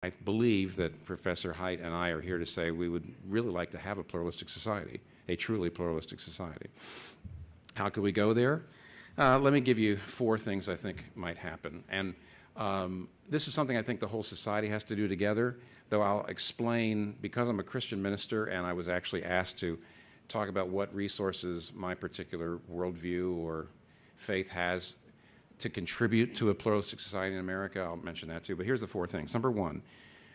I believe that Professor Haidt and I are here to say we would really like to have a pluralistic society, a truly pluralistic society. How could we go there? Let me give you 4 things I think might happen. And this is something I think the whole society has to do together, though I'll explain, because I'm a Christian minister and I was actually asked to talk about what resources my particular worldview or faith has to contribute to a pluralistic society in America. I'll mention that too, but here's the 4 things. Number 1,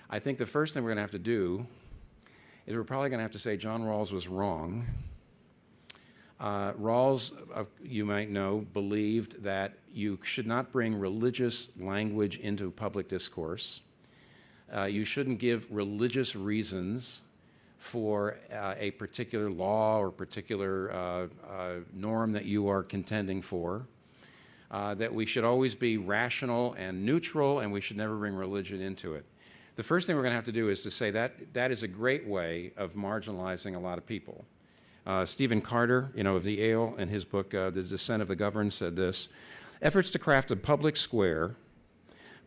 I think the first thing we're going to have to do is we're probably going to have to say John Rawls was wrong. Rawls, you might know, believed that you should not bring religious language into public discourse. You shouldn't give religious reasons for a particular law or particular norm that you are contending for. That we should always be rational and neutral, and we should never bring religion into it. The first thing we're going to have to do is to say that that is a great way of marginalizing a lot of people. Stephen Carter, of the Yale, in his book, The Descent of the Governed, said this: efforts to craft a public square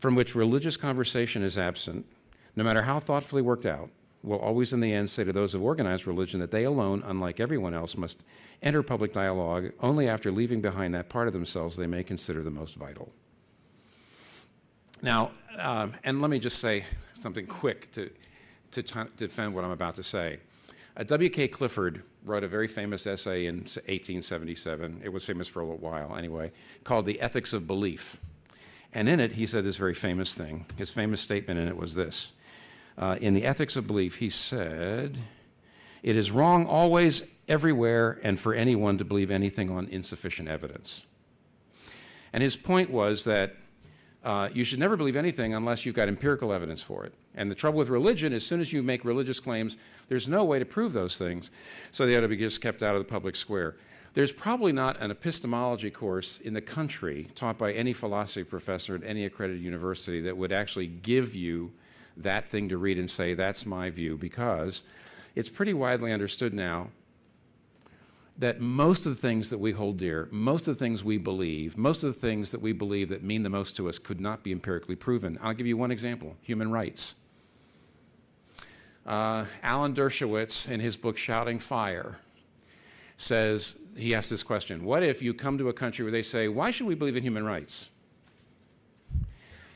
from which religious conversation is absent, no matter how thoughtfully worked out, will always in the end say to those of organized religion that they alone, unlike everyone else, must enter public dialogue only after leaving behind that part of themselves they may consider the most vital. Now, and let me just say something quick to defend what I'm about to say. W.K. Clifford wrote a very famous essay in 1877. It was famous for a little while anyway, called The Ethics of Belief. And in it, he said this very famous thing. His famous statement in it was this. In The Ethics of Belief, he said, "It is wrong always, everywhere, and for anyone to believe anything on insufficient evidence." And his point was that you should never believe anything unless you've got empirical evidence for it. And the trouble with religion, as soon as you make religious claims, there's no way to prove those things, so they ought to be just kept out of the public square. There's probably not an epistemology course in the country taught by any philosophy professor at any accredited university that would actually give you that thing to read and say, that's my view, because it's pretty widely understood now that most of the things that we hold dear, most of the things we believe, most of the things that we believe that mean the most to us could not be empirically proven. I'll give you one example: human rights. Alan Dershowitz, in his book Shouting Fire, says, he asks this question: what if you come to a country where they say, why should we believe in human rights?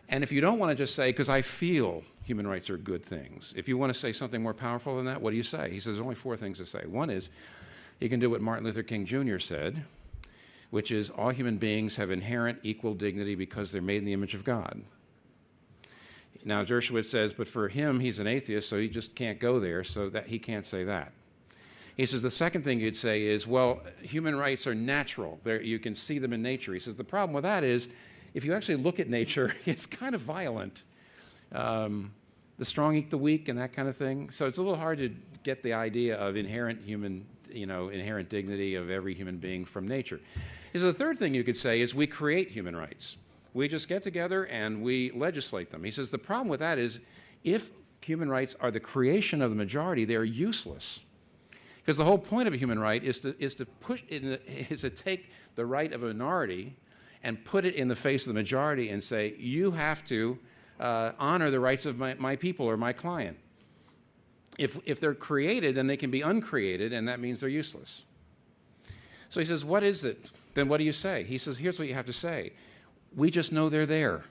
And if you don't want to just say, because I feel human rights are good things, if you want to say something more powerful than that, what do you say? He says there's only 4 things to say. One is, you can do what Martin Luther King Jr. said, which is all human beings have inherent equal dignity because they're made in the image of God. Now, Dershowitz says, but for him, he's an atheist, so he just can't go there, so that he can't say that. He says the second thing you'd say is, well, human rights are natural. You can see them in nature. He says the problem with that is, if you actually look at nature, it's kind of violent. The strong eat the weak and that kind of thing. So it's a little hard to get the idea of inherent dignity of every human being from nature. So the third thing you could say is we create human rights. We just get together and we legislate them. He says the problem with that is if human rights are the creation of the majority, they're useless. Because the whole point of a human right is to take the right of a minority and put it in the face of the majority and say, you have to honor the rights of my people or my client. If they're created, then they can be uncreated, and that means they're useless. So he says, what is it? Then what do you say? He says, here's what you have to say. We just know they're there.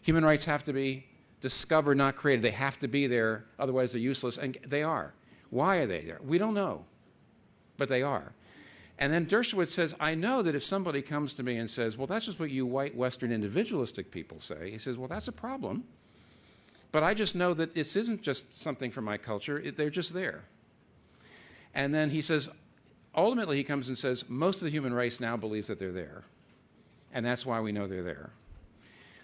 Human rights have to be discovered, not created. They have to be there, otherwise they're useless, and they are. Why are they there? We don't know, but they are. And then Dershowitz says, I know that if somebody comes to me and says, well, that's just what you white Western individualistic people say, he says, well, that's a problem. But I just know that this isn't just something from my culture. They're just there. And then he says, ultimately he comes and says, most of the human race now believes that they're there. And that's why we know they're there.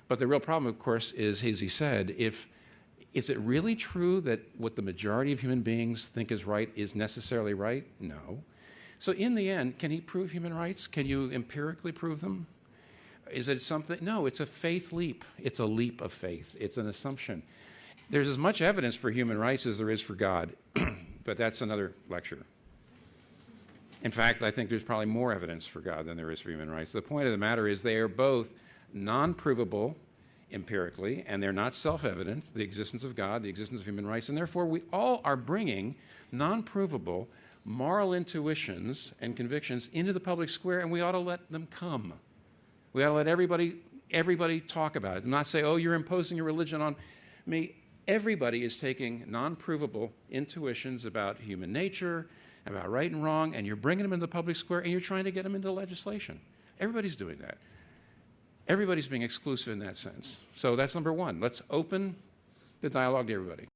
But the real problem, of course, is, as he said, is it really true that what the majority of human beings think is right is necessarily right? No. So in the end, can he prove human rights? Can you empirically prove them? Is it something? No, it's a faith leap. It's a leap of faith. It's an assumption. There's as much evidence for human rights as there is for God, but that's another lecture. In fact, I think there's probably more evidence for God than there is for human rights. The point of the matter is they are both non-provable, empirically, and they're not self-evident, the existence of God, the existence of human rights, and therefore we all are bringing non-provable moral intuitions and convictions into the public square, and we ought to let them come. We ought to let everybody talk about it, and not say, oh, you're imposing your religion on me. Everybody is taking non-provable intuitions about human nature, about right and wrong, and you're bringing them into the public square, and you're trying to get them into legislation. Everybody's doing that. Everybody's being exclusive in that sense. So that's number one. Let's open the dialogue to everybody.